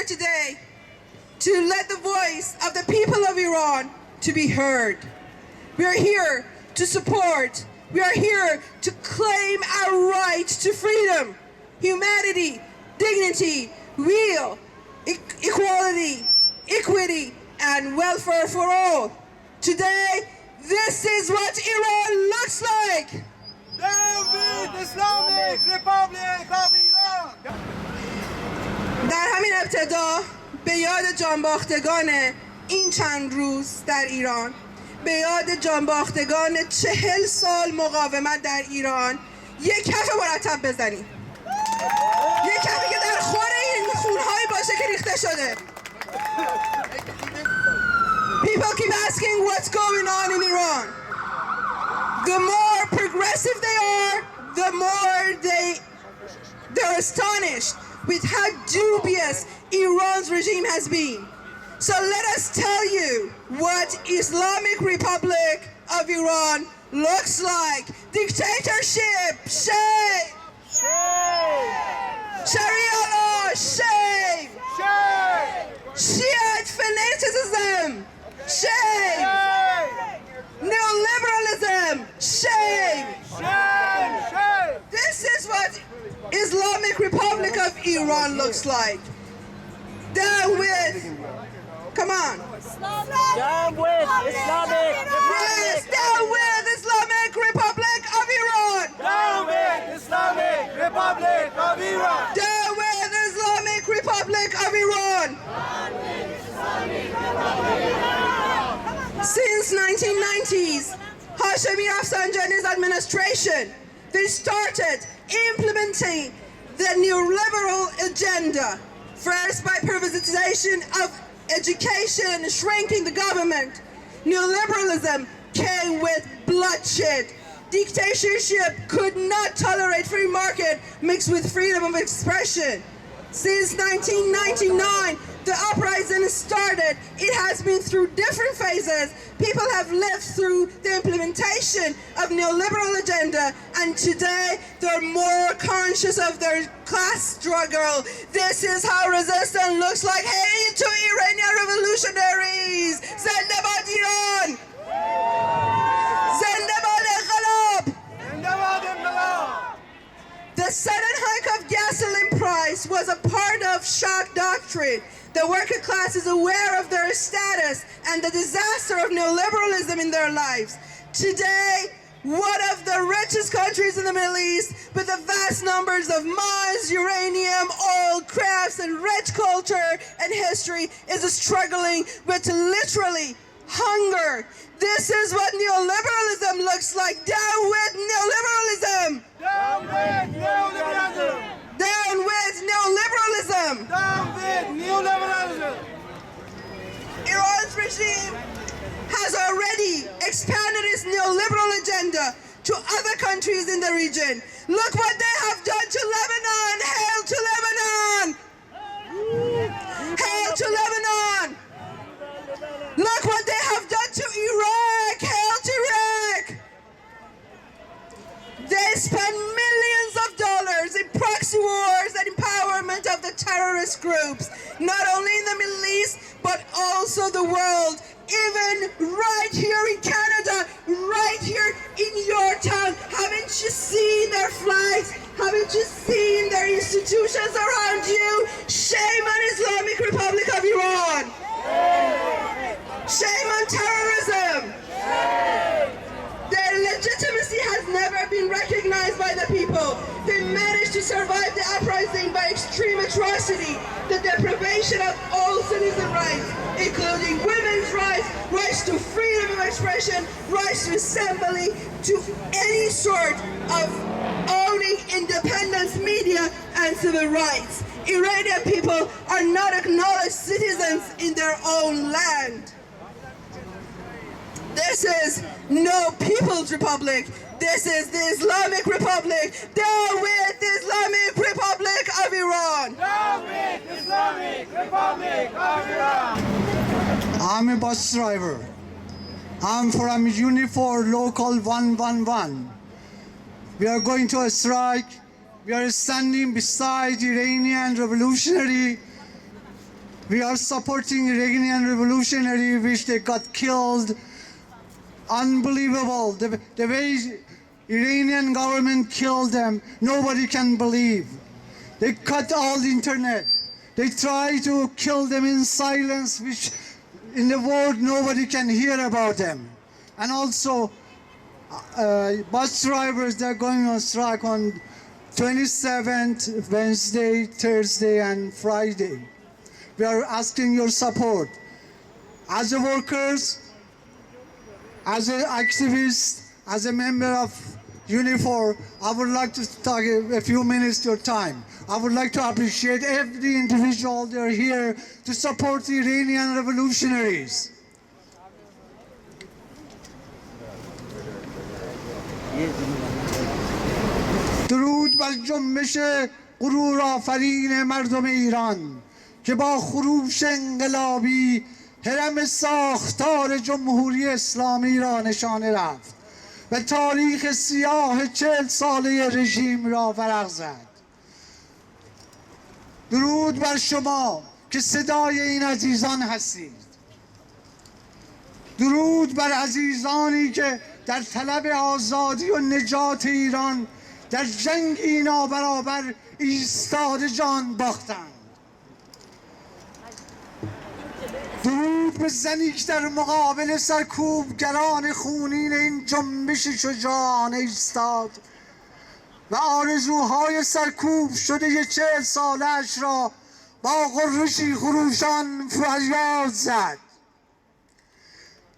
Today to let the voice of the people of Iran to be heard. We are here to support. We are here to claim our right to freedom, humanity, dignity, real equality, equity, and welfare for all. Today, this is what Iran looks like. The Islamic Republic of Iran. در همین ابتدا به یاد جانباختگان این چند روز در ایران، به یاد جانباختگان 40 سال مقاومت در ایران یک کف مرتب بزنیم. یک کفی که در خور این خونهایی باشه که ریخته شده. People keep asking what's going on in Iran. The more progressive they are, the more they're astonished with how dubious Iran's regime has been. So let us tell you what Islamic Republic of Iran looks like. Dictatorship, shame. Shame. Sharia law, shame. Shame. Shiite fanaticism, shame. Shame. Neoliberalism, shame. Shame. Shame. This is what Islamic Republic of Iran looks like. Down with, come on. Down with Islamic Republic. Yes, down with Islamic Republic of Iran. Down with Islamic Republic of Iran. Down with Islamic Republic of Iran. Since 1990s, Hashemi Rafsanjani's administration, they started implementing the neoliberal agenda, first by privatization of education, shrinking the government. Neoliberalism came with bloodshed. Dictatorship could not tolerate free market mixed with freedom of expression. Since 1999, the uprising started. It has been through different phases. People have lived through the implementation of neoliberal agenda, and today they're more conscious of their class struggle. This is how resistance looks like. Hey to Iranian revolutionaries! Zende bad Iran! Zende bad Enqilab! Zende bad Enqilab! The sudden hike of gasoline price was a part of shock doctrine. The working class is aware of their status and the disaster of neoliberalism in their lives. Today, one of the richest countries in the Middle East, with the vast numbers of mines, uranium, oil, crafts, and rich culture and history, is struggling with literally hunger. This is what neoliberalism looks like. Down with neoliberalism! Down with neoliberalism! Down with neoliberalism! Down with neoliberalism! Iran's regime has already expanded its neoliberal agenda to other countries in the region. Look what they have done to Lebanon! Hail to Lebanon! Hail to Lebanon! Look what they have done to Iraq! Hail to Iraq! They spend millions of dollars in proxy wars and empowerment of the terrorist groups, not only in the Middle East, but also the world. Even right here in Canada, right here in your town. Haven't you seen their flags? Haven't you seen their institutions around you? Shame on Islamic Republic of Iran. Shame on terrorism. Their legitimacy has violation of all citizen rights, including women's rights, rights to freedom of expression, rights to assembly, to any sort of owning independent media and civil rights. Iranian people are not acknowledged citizens in their own land. This is no People's Republic. This is the Islamic Republic. Down with the Islamic Republic of Iran. Down with the Islamic Republic of Iran. I'm a bus driver. I'm from Unifor Local 111. We are going to a strike. We are standing beside Iranian revolutionary. We are supporting Iranian revolutionary which they got killed. Unbelievable. The way Iranian government killed them, nobody can believe. They cut all the internet. They try to kill them in silence, which in the world nobody can hear about them. And also, bus drivers, they're going on strike on 27th, Wednesday, Thursday, and Friday. We are asking your support. As a workers, as an activist, as a member of Unifor, I would like to take a few minutes of your time. I would like to appreciate every individual there here to support the Iranian revolutionaries. درود بر جنبش غرور آفرین مردم ایران که با خروش انقلابی هرم ساختار جمهوری اسلامی را نشانه رفت و تاریخ سیاه 40 ساله رژیم را ورق زد. درود بر شما که صدای این عزیزان هستید. درود بر عزیزانی که در طلب آزادی و نجات ایران در جنگی نابرابر ایستاده جان باختند. درود به زنی که در مقابل سرکوبگران خونین این جنبش شجاعانه ایستاد و آرزوهای سرکوب شده 40 سالش را با غرشی خروشان فریاد زد.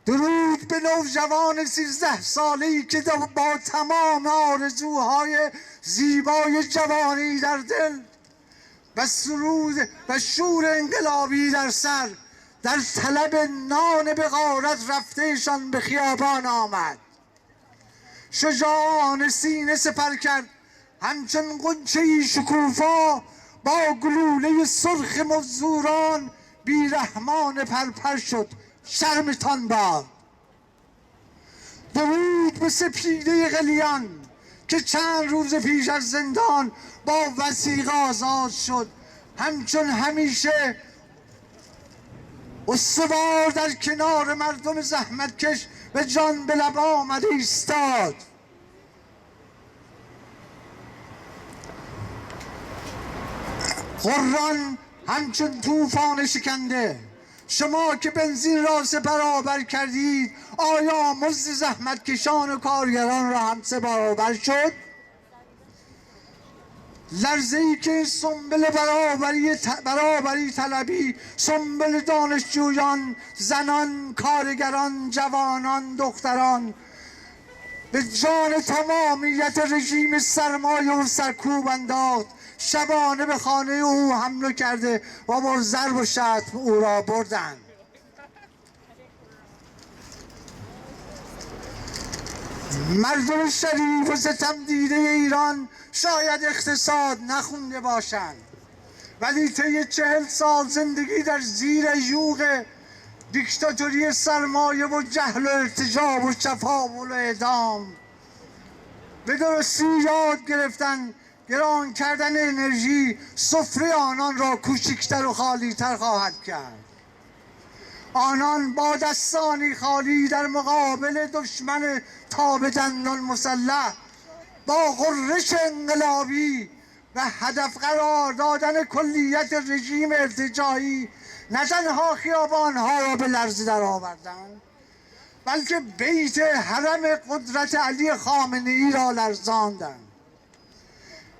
درود به نوجوان 13 ساله‌ای که با تمام آرزوهای زیبای جوانی در دل و سرود و شور انقلابی در سر در طلب نان به غارت رفتهشان به خیابان آمد. شجاعانه سینه سپر کرد، همچون غنچه‌ای شکوفا با گلوله سرخ مزدوران بیرحمانه پرپر شد. شرمتان باد. درود به سپیده قلیان که چند روز پیش از زندان با وثیقه آزاد شد، همچون همیشه استوار در کنار مردم زحمتکش و جان به لب آمده ایستاد. قرآن همچون طوفان شکنده، شما که بنزین را سه برابر کردید، آیا مزد زحمتکشان و کارگران را هم سه برابر شد؟ لرزه‌ای که سنبل برابری طلبی، سنبل دانشجویان، زنان، کارگران، جوانان، دختران به جان تمامیت رژیم سرمایه و سرکوب انداخت، شبانه به خانه او حمله کرده و با ضرب و شتم او را بردند. مردم شریف و ستم دیده ایران شاید اقتصاد نخونده باشند، ولی طی 40 سال زندگی در زیر یوغ دیکتاتوری سرمایه و جهل و ارتجاب و چپاول و اعدام به درستی یاد گرفتن گران کردن انرژی سفره آنان را کوچکتر و خالیتر خواهد کرد. آنان با دستانی خالی در مقابل دشمن تاب دندان مسلح با غرش انقلابی و هدف قرار دادن کلیت رژیم ارتجاعی نه تنها خیابانها را به لرزه درآوردند، بلکه بیت حرم قدرت علی خامنه‌ای را لرزاندند.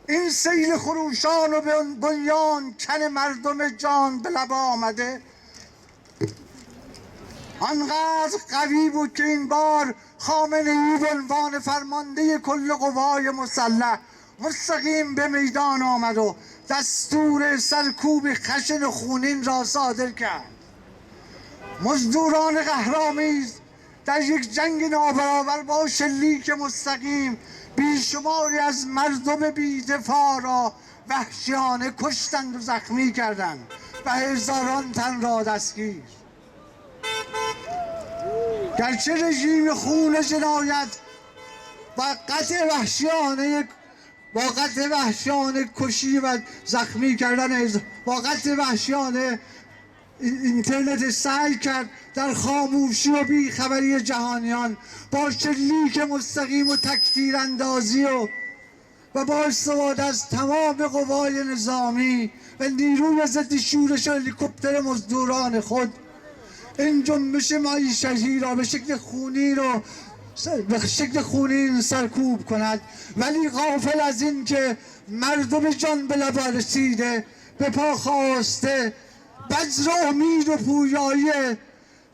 این سیل خروشان و بنیان کن مردم جان به لب آمده آنقدر قوی بود که این بار خامنه ای به عنوان فرمانده کل قوای مسلح مستقیم به میدان آمد و دستور سرکوب خشن و خونین را صادر کرد. مزدوران قهرآمیز در یک جنگ نابرابر با شلیک مستقیم بیشماری از مردم بی‌دفاع را وحشیانه کشتند و زخمی کردند و هزاران تن را دستگیر. گرچه رژیم خون جنایت و قتل وحشیانه کشی و زخمی کردن با قتل وحشیانه اینترنت سعی کرد در خاموشی و بیخبری جهانیان با شلیک مستقیم و تکفیر اندازی و با استفاده از تمام قوای نظامی و نیروی ضد شورش و هلیکوپتر مزدوران خود این جنبش معیشتی را به شکل خونین سرکوب کند، ولی غافل از این که مردم جان به لب رسیده به پا خواسته بذر امید و پویایی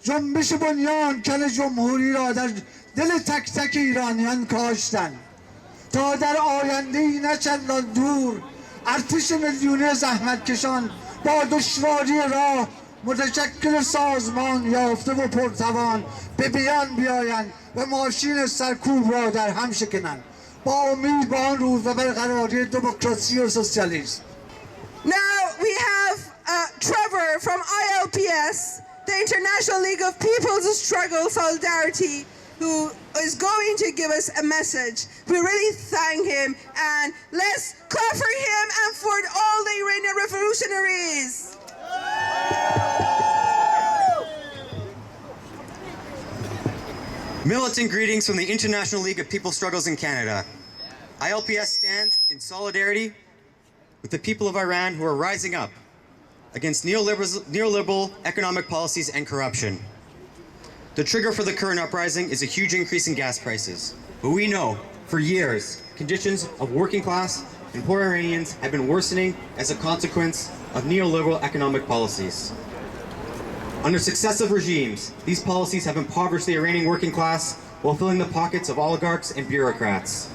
جنبش بنیان کن جمهوری را در دل تک تک ایرانیان کاشتند تا در آینده‌ای نه چندان دور ارتش میلیونی زحمتکشان با دشواری راه متشکل سازمان یافته و پرتوان به بیان بیایند و ماشین سرکوب را در هم شکنند با امید به آن روز و برقراری دموکراسی و سوسیالیسم. Now we have Trevor from ILPS, the International League of People's Struggle Solidarity, who is going to give us a message. We really thank him, and let's clap for him and for all the Iranian revolutionaries. Militant greetings from the International League of People's Struggles in Canada. ILPS stands in solidarity with the people of Iran who are rising up against neoliberal economic policies and corruption. The trigger for the current uprising is a huge increase in gas prices. But we know, for years, conditions of working class and poor Iranians have been worsening as a consequence of neoliberal economic policies. Under successive regimes, these policies have impoverished the Iranian working class while filling the pockets of oligarchs and bureaucrats.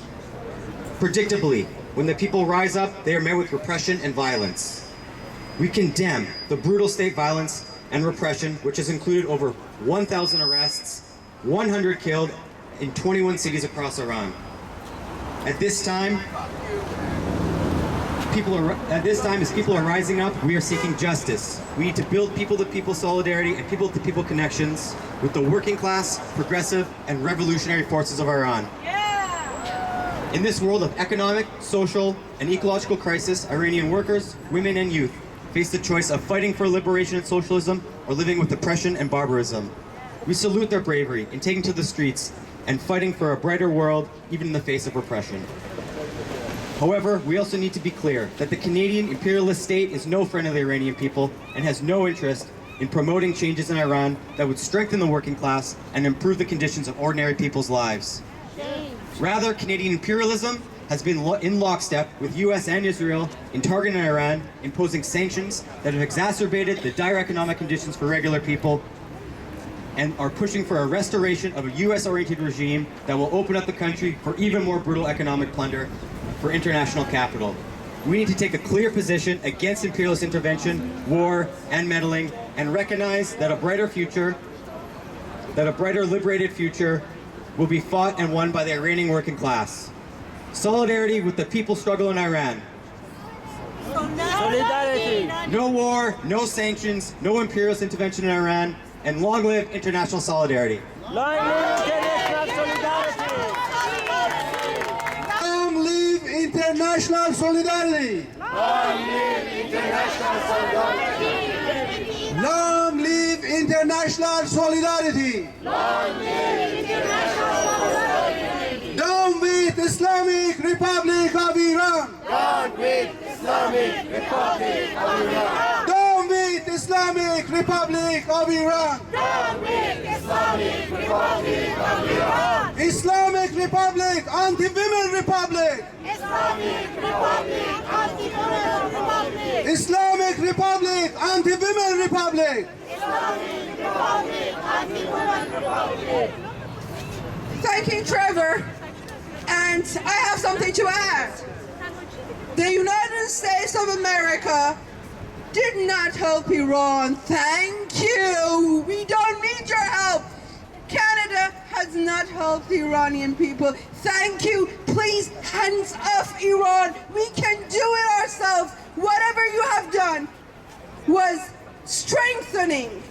Predictably, when the people rise up, they are met with repression and violence. We condemn the brutal state violence and repression, which has included over 1,000 arrests, 100 killed in 21 cities across Iran. At this time, as people are rising up, we are seeking justice. We need to build people-to-people solidarity and people-to-people connections with the working class, progressive, and revolutionary forces of Iran. In this world of economic, social, and ecological crisis, Iranian workers, women, and youth face the choice of fighting for liberation and socialism or living with oppression and barbarism. We salute their bravery in taking to the streets and fighting for a brighter world, even in the face of repression. However, we also need to be clear that the Canadian imperialist state is no friend of the Iranian people and has no interest in promoting changes in Iran that would strengthen the working class and improve the conditions of ordinary people's lives. Rather, Canadian imperialism has been in lockstep with US and Israel in targeting Iran, imposing sanctions that have exacerbated the dire economic conditions for regular people and are pushing for a restoration of a US-oriented regime that will open up the country for even more brutal economic plunder for international capital. We need to take a clear position against imperialist intervention, war, and meddling, and recognize that a brighter liberated future will be fought and won by the Iranian working class. Solidarity with the people's struggle in Iran. Solidarity. No war, no sanctions, no imperialist intervention in Iran, and long live international solidarity. Long live international solidarity. Long live international solidarity. Long live international solidarity. Long live international solidarity. Long live international solidarity. Down with Islamic Republic of Iran. Down with Islamic Republic of Iran. Down with Islamic Republic of Iran. Islamic Republic, anti-women republic. Islamic Republic, anti-women republic. Thank you, Trevor. And I have something to add. The United States of America did not help Iran. Thank you. We don't need your help. Canada has not helped the Iranian people. Thank you. Please, hands off Iran. We can do it ourselves. Whatever you have done was strengthening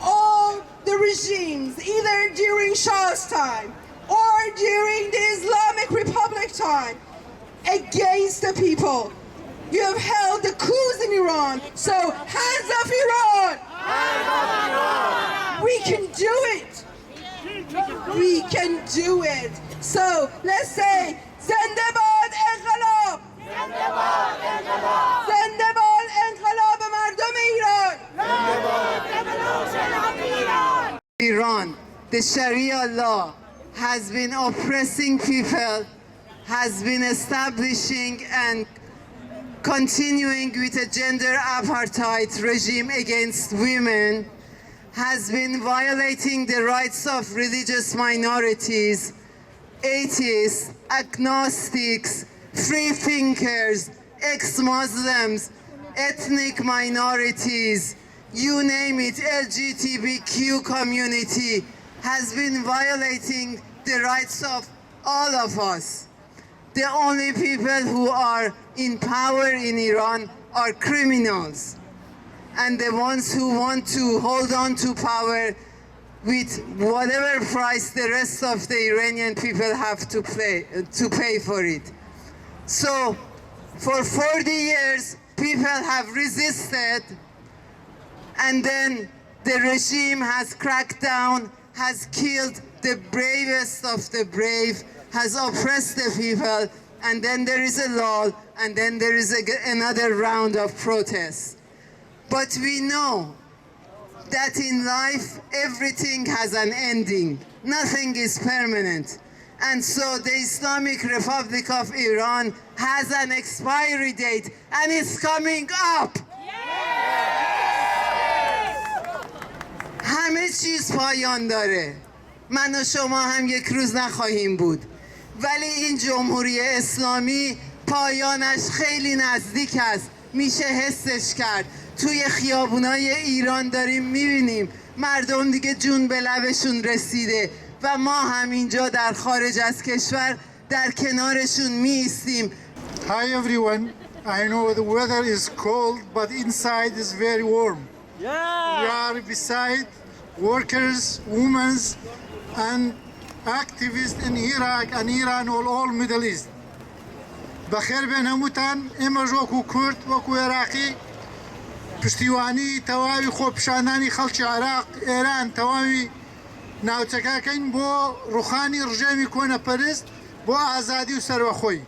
all the regimes, either during Shah's time or during the Islamic Republic time, against the people. You have held the coups in Iran, so hands off Iran! Hands off Iran! We can do it! We can do it! So let's say, زنده باد انقلاب! زنده باد انقلاب! زنده باد انقلاب مردم ایران! زنده باد انقلاب ایران! Iran, the Sharia law has been oppressing people, has been establishing and continuing with a gender apartheid regime against women, has been violating the rights of religious minorities, atheists, agnostics, free thinkers, ex-Muslims, ethnic minorities, you name it, LGBTQ community, has been violating the rights of all of us. The only people who are in power in Iran are criminals. And the ones who want to hold on to power with whatever price the rest of the Iranian people have to pay for it. So, for 40 years, people have resisted, and then the regime has cracked down, has killed the bravest of the brave, has oppressed the people, and then there is a lull, and then there is another round of protests. But we know that in life, everything has an ending. Nothing is permanent. And so the Islamic Republic of Iran has an expiry date, and it's coming up. همه چیز پایان داره. من و شما هم یک روز نخواهیم بود. ولی این جمهوری اسلامی پایانش خیلی نزدیک است. میشه حسش کرد. توی خیابونای ایران داریم میبینیم مردم دیگه جون به لبشون رسیده و ما هم اینجا در خارج از کشور در کنارشون میایستیم. Hi everyone, I know the weather is cold but inside is very warm. We are beside workers, women and activists in Iraq and Iran all Middle East. بخیر بین هموتان امروز وکو کرد وکو عراقی پشتیوانی تواوی خوب پیشاندانی خلق عراق ایران تواوی ناوچکاکین بو روخانی رژیمی کنه پرست بو آزادی و سربخوی.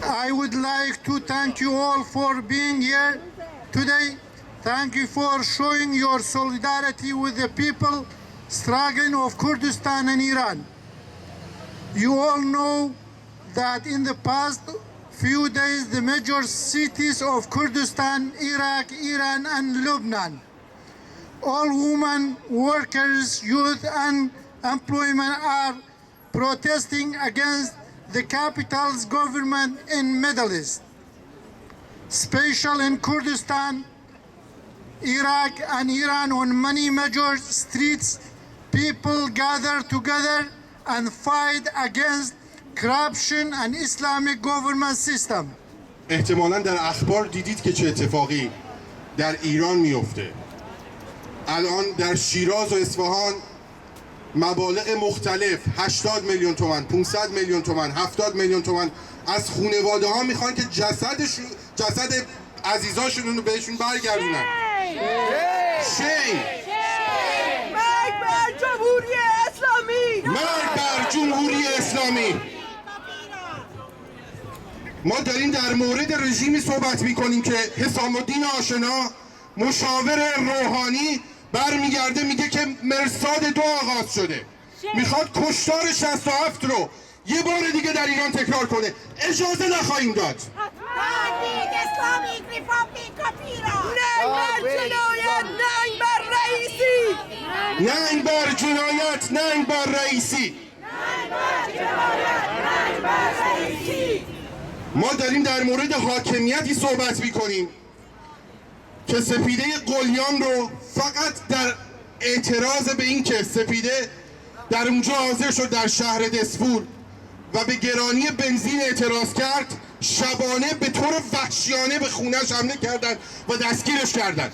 I would like to thank you all for being here today. Thank you for showing your solidarity with the people struggling of Kurdistan and Iran. You all know that in the past few days the major cities of Kurdistan, Iraq, Iran and Lebanon, all women, workers, youth and employment are protesting against the capital's government in Middle East. Especially in Kurdistan, Iraq and Iran on many major streets, people gather together and fight against corruption and Islamic government system. احتمالاً در اخبار دیدید که چه اتفاقی در ایران میفته. الان در شیراز و اصفهان مبالغ مختلف 80 میلیون تومان، 500 میلیون تومان، 70 میلیون تومان از خانواده ها میخوان که جسد عزیزاشون رو بهشون برگردونن. مرگ بر جمهوری اسلامی! مرگ بر جمهوری اسلامی! ما داریم در مورد رژیمی صحبت میکنیم که حسام الدین آشنا مشاور روحانی برمیگرده میگه که مرصاد 2 آغاز شده، میخواد کشتار 67 رو یه بار دیگه در ایران تکرار کنه. اجازه نخواهیم داد. ننگ بر جنایت، ننگ بر رئیسی. ما داریم در مورد حاکمیتی صحبت میکنیم که سپیده قلیان رو فقط در اعتراض به این که سپیده در اونجا حاضر شد در شهر دسفول و به گرانی بنزین اعتراض کرد، شبانه به طور وحشیانه به خونه‌اش حمله کردن و دستگیرش کردن.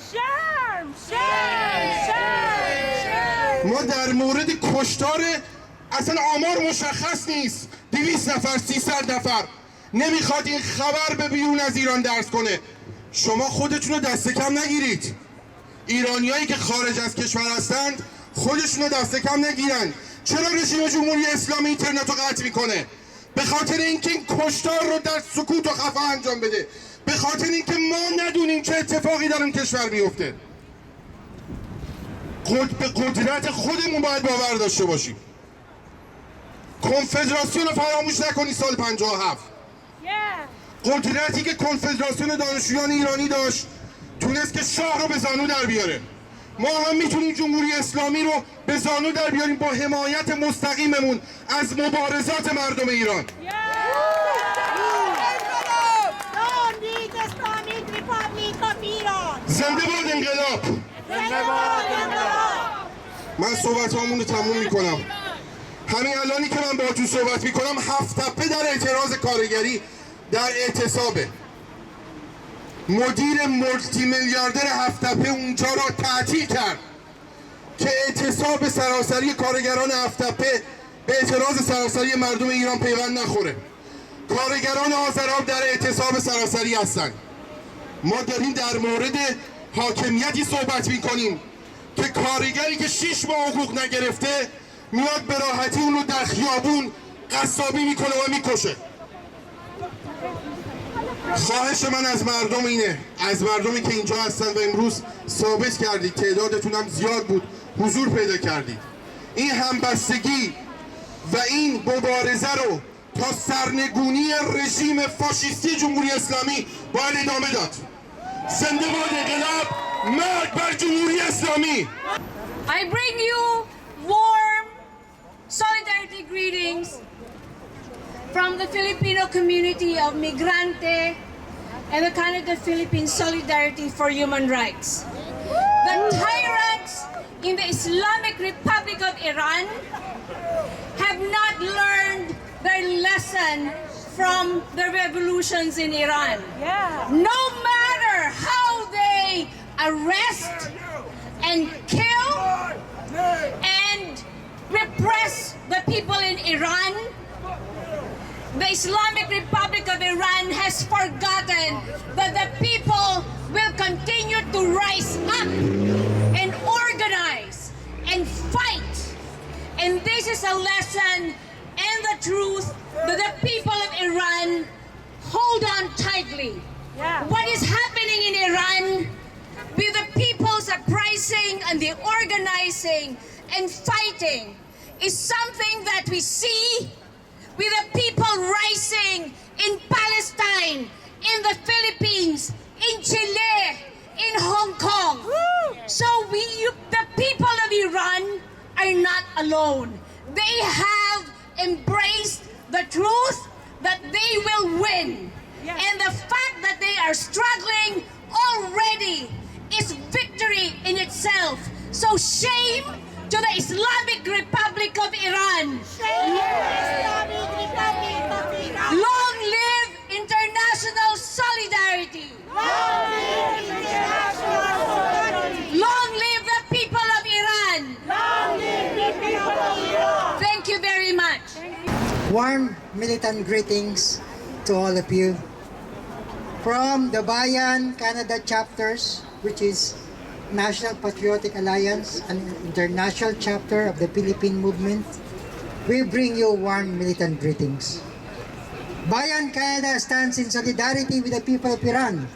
ما در مورد کشتار اصلا آمار مشخص نیست، 200 نفر 300 نفر، نمیخواد این خبر به بیرون از ایران درس کنه. شما خودتون رو دست کم نگیرید. ایرانیایی که خارج از کشور هستند خودشون رو دست کم نگیرن. چرا رژیم جمهوری اسلامی اینترنت رو قطع میکنه؟ به خاطر اینکه این کشتار رو در سکوت و خفا انجام بده، به خاطر اینکه ما ندونیم چه اتفاقی در اون کشور میفته. به قدرت خودمون باید باور داشته باشیم. کنفدراسیون رو فراموش نکنی سال 57. قدرتی که کنفدراسیون دانشجویان ایرانی داشت تونست که شاه رو به زانو در بیاره. ما هم میتونیم جمهوری اسلامی رو به زانو در بیاریم با حمایت مستقیممون از مبارزات مردم ایران. زنده باد انقلاب. من صحبت هامون رو تموم میکنم. همین الانی که من باهاتون صحبت میکنم 7 تپه در اعتراض کارگری در اعتصابه. مدیر مولتی میلیاردر 7 تپه اونجا را تعطیل کرد که اعتصاب سراسری کارگران 7 تپه به اعتراض سراسری مردم ایران پیوند نخوره. کارگران آذراب در اعتصاب سراسری هستند. ما داریم در مورد حاکمیتی صحبت میکنیم که کارگری که 6 ماه حقوق نگرفته میاد به راحتی اون رو در خیابون قصابی میکنه و میکشه. خواهش من از مردم اینه، از مردمی که اینجا هستن و امروز ثابت کردید، تعدادتون هم زیاد بود، حضور پیدا کردید، این همبستگی و این مبارزه رو تا سرنگونی رژیم فاشیستی جمهوری اسلامی باید ادامه داد. زنده باد انقلاب، مرگ بر جمهوری اسلامی. I bring you warm solidarity greetings from the Filipino community of Migrante and the Canada-Philippine Solidarity for Human Rights. The tyrants in the Islamic Republic of Iran have not learned their lesson from the revolutions in Iran. No matter how they arrest and kill and repress the people in Iran, the Islamic Republic of Iran has forgotten that the people will continue to rise up and organize and fight. And this is a lesson and the truth that the people of Iran hold on tightly. What is happening in Iran with the people's uprising and the organizing and fighting is something that we see with the people rising in Palestine, in the Philippines, in Chile, in Hong Kong. So the people of Iran are not alone. They have embraced the truth that they will win. And the fact that they are struggling already is victory in itself. So shame to the Islamic Republic of Iran. Long live international solidarity. Long live the people of Iran. Thank you very much. Warm militant greetings to all of you from the Bayan Canada chapters, which is National Patriotic Alliance, an international chapter of the Philippine movement. We bring you warm militant greetings. Bayan Canada stands in solidarity with the people of Iran,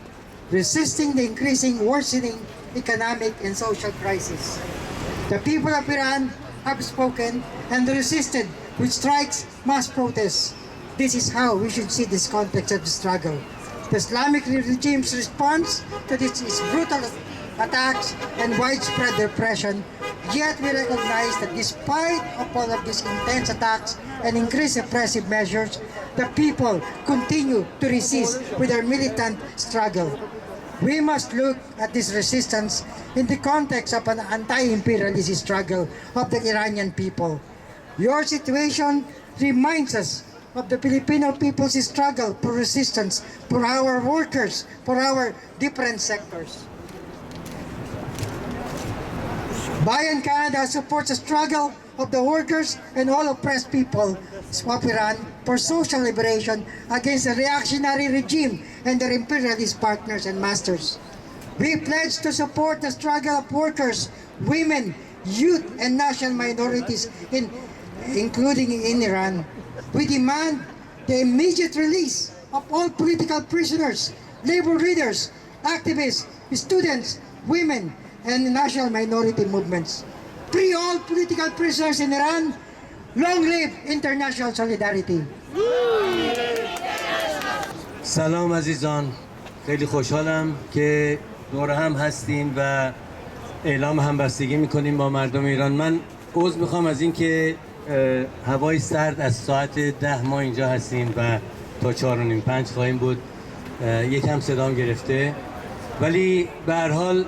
resisting the increasing worsening economic and social crisis. The people of Iran have spoken and resisted with strikes, mass protests. This is how we should see this context of the struggle. The Islamic regime's response to this is brutal attacks and widespread repression, yet we recognize that despite of all of these intense attacks and increased repressive measures, the people continue to resist with their militant struggle. We must look at this resistance in the context of an anti-imperialist struggle of the Iranian people. Your situation reminds us of the Filipino people's struggle for resistance, for our workers, for our different sectors. Bayan Canada supports the struggle of the workers and all oppressed people of Iran for social liberation against the reactionary regime and their imperialist partners and masters. We pledge to support the struggle of workers, women, youth, and national minorities, including in Iran. We demand the immediate release of all political prisoners, labor leaders, activists, students, women, and national minority movements. Free all political prisoners in Iran. Long live international solidarity. سلام عزیزان، خیلی خوشحالم که دور هم هستیم و اعلام همبستگی میکنیم با مردم ایران. من عذر میخوام از این که هوای سرد از ساعت 10 ما اینجا هستیم و تا 4:30 خواهیم بود. یکم صدام گرفته، ولی به هر حال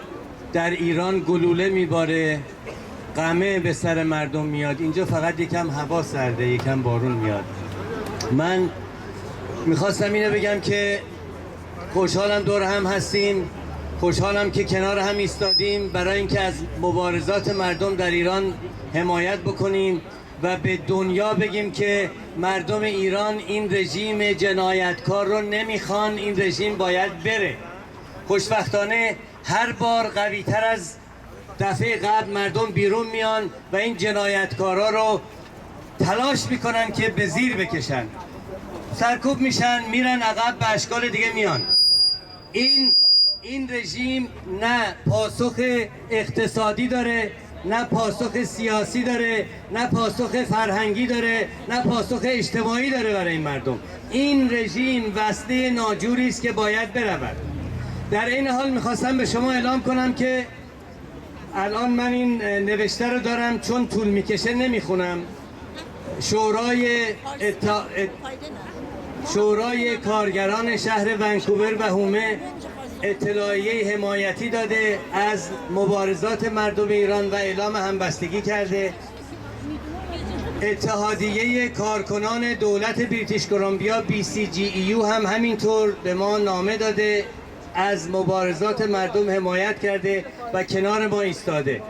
در ایران گلوله میباره، قمه به سر مردم میاد. اینجا فقط یکم هوا سرده، یکم بارون میاد. من میخواستم اینو بگم که خوشحالم دور هم هستیم، خوشحالم که کنار هم ایستادیم برای اینکه از مبارزات مردم در ایران حمایت بکنیم و به دنیا بگیم که مردم ایران این رژیم جنایتکار رو نمیخوان، این رژیم باید بره. خوشبختانه هر بار قوی‌تر از دفعه قبل مردم بیرون میان و این جنایتکارا رو تلاش میکنن که به زیر بکشن، سرکوب میشن، میرن عقب، به اشکال دیگه میان. این رژیم نه پاسخ اقتصادی داره، نه پاسخ سیاسی داره، نه پاسخ فرهنگی داره، نه پاسخ اجتماعی داره برای این مردم. این رژیم وسیله ناجوری است که باید برود. در این حال میخواستم به شما اعلام کنم که الان من این نوشته رو دارم، چون طول میکشه نمیخونم. شورای کارگران شهر ونکوور و هومه اطلاعیه حمایتی داده از مبارزات مردم ایران و اعلام همبستگی کرده. اتحادیه کارکنان دولت بریتیش کلمبیا BCGEU هم همینطور به ما نامه داده، از مبارزات مردم حمایت کرده و کنار ما ایستاده.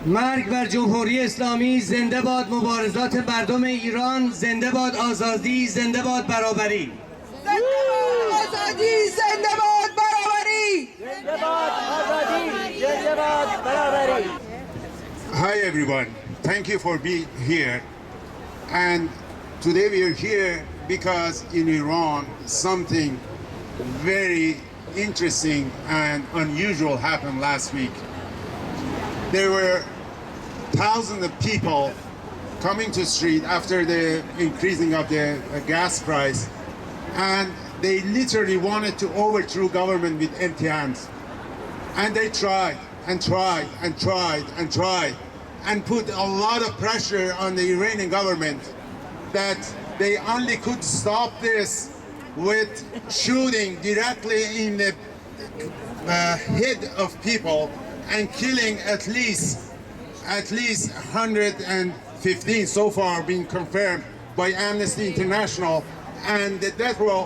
مرگ بر جمهوری اسلامی، زنده باد مبارزات مردم ایران، زنده باد آزادی، زنده باد برابری. زنده باد آزادی، زنده باد برابری. زنده باد آزادی، زنده باد برابری. Hi everyone, thank you for being here. And today we are here because in Iran something very interesting and unusual happened last week. There were thousands of people coming to the street after the increasing of the gas price, and they literally wanted to overthrow government with empty hands. And they tried and tried and tried and tried and put a lot of pressure on the Iranian government that they only could stop this with shooting directly in the head of people and killing at least 115 so far being confirmed by Amnesty International, and the death row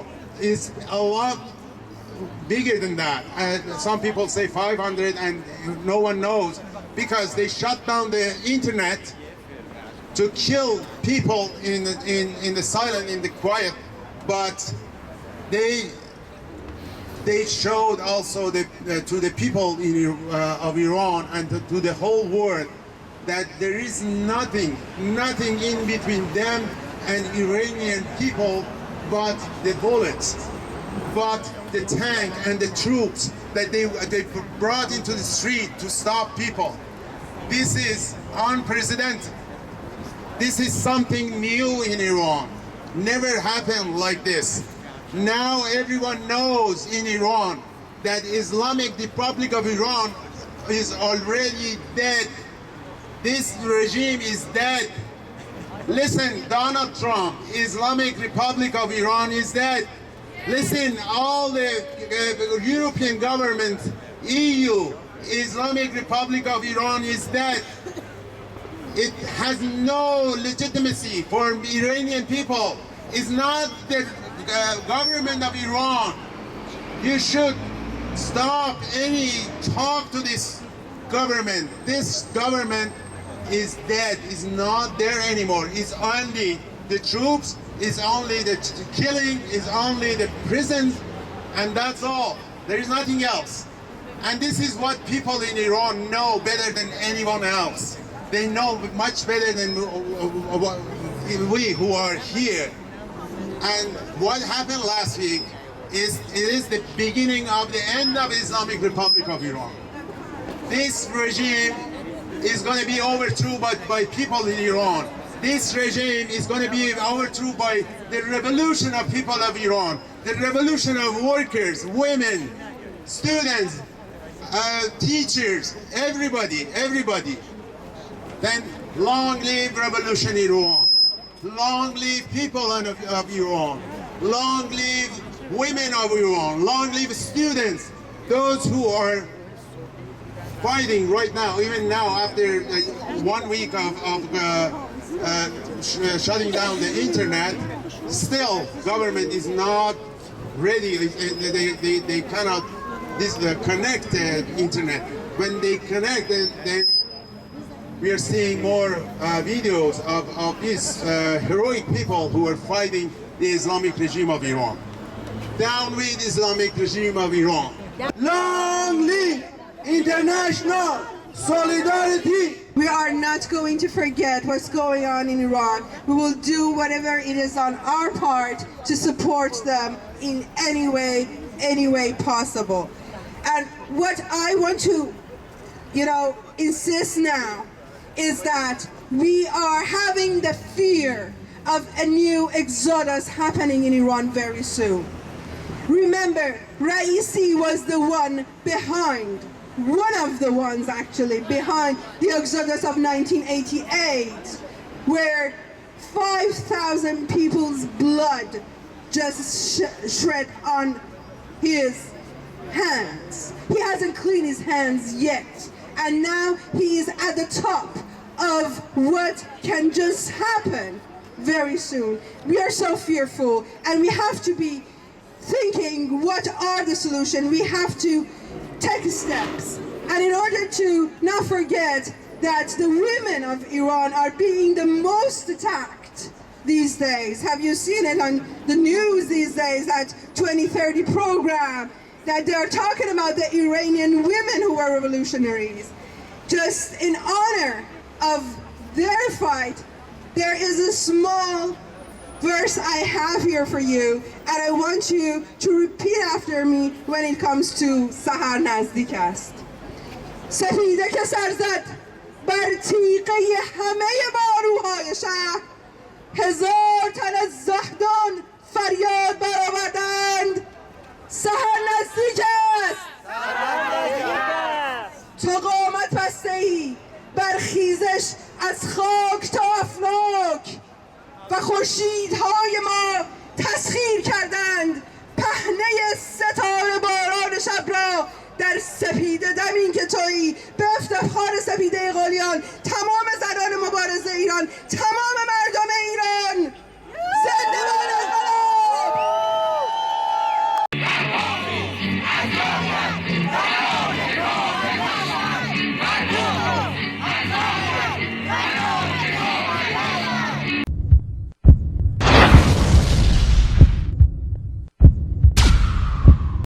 is a lot bigger than that. Some people say 500 and no one knows, because they shut down the internet to kill people in the silent, in the quiet, but they showed also to the people of Iran and to the whole world that there is nothing in between them and Iranian people but the bullets. about the tank and the troops that they brought into the street to stop people. This is unprecedented. This is something new in Iran. Never happened like this. Now everyone knows in Iran that Islamic Republic of Iran is already dead. This regime is dead. Listen, Donald Trump, Islamic Republic of Iran is dead. Listen, all the European government, EU, Islamic Republic of Iran is dead. It has no legitimacy for Iranian people. It's not the government of Iran. You should stop any talk to this government. This government is dead, is not there anymore. It's only the troops, it's only the killing, it's only the prisons, and that's all. There is nothing else. And this is what people in Iran know better than anyone else. They know much better than we who are here. And what happened last week is the beginning of the end of Islamic Republic of Iran. This regime is going to be overthrown by people in Iran. This regime is going to be overthrown by the revolution of people of Iran, the revolution of workers, women, students, teachers, everybody. Then long live revolution in Iran. Long live people of Iran. Long live women of Iran. Long live students. Those who are fighting right now, even now after 1 week of shutting down the internet, still government is not ready. They cannot connect the internet. When they connect, then we are seeing more videos of these heroic people who are fighting the Islamic regime of Iran. Down with Islamic regime of Iran. Long live international solidarity. We are not going to forget what's going on in Iran. We will do whatever it is on our part to support them in any way possible. And what I want to, insist now is that we are having the fear of a new exodus happening in Iran very soon. Remember, Raisi was the one of the ones actually behind the exodus of 1988, where 5,000 people's blood just shed on his hands. He hasn't cleaned his hands yet, and now he is at the top of what can just happen very soon. We are so fearful, and we have to be thinking, what are the solutions? We have to take steps. And in order to not forget that the women of Iran are being the most attacked these days. Have you seen it on the news these days, that 2030 program, that they're talking about the Iranian women who are revolutionaries? Just in honor of their fight, there is a small verse I have here for you, and I want you to repeat after me when it comes to سحر نزدیک است. سپیده که سر زد بر تیغه همه باروهای شهر، هزار تن از زهدان فریاد برآوردند. سحر نزدیک است، تو قامت بسته‌ای بر خیزش از خاک تا افلاک، و خورشیدهای ما تسخیر کردند پهنه ستاره باران شب را. در سپیده دمین که تویی، به افتخار سپیده قلیان، تمام زنان مبارز ایران، تمام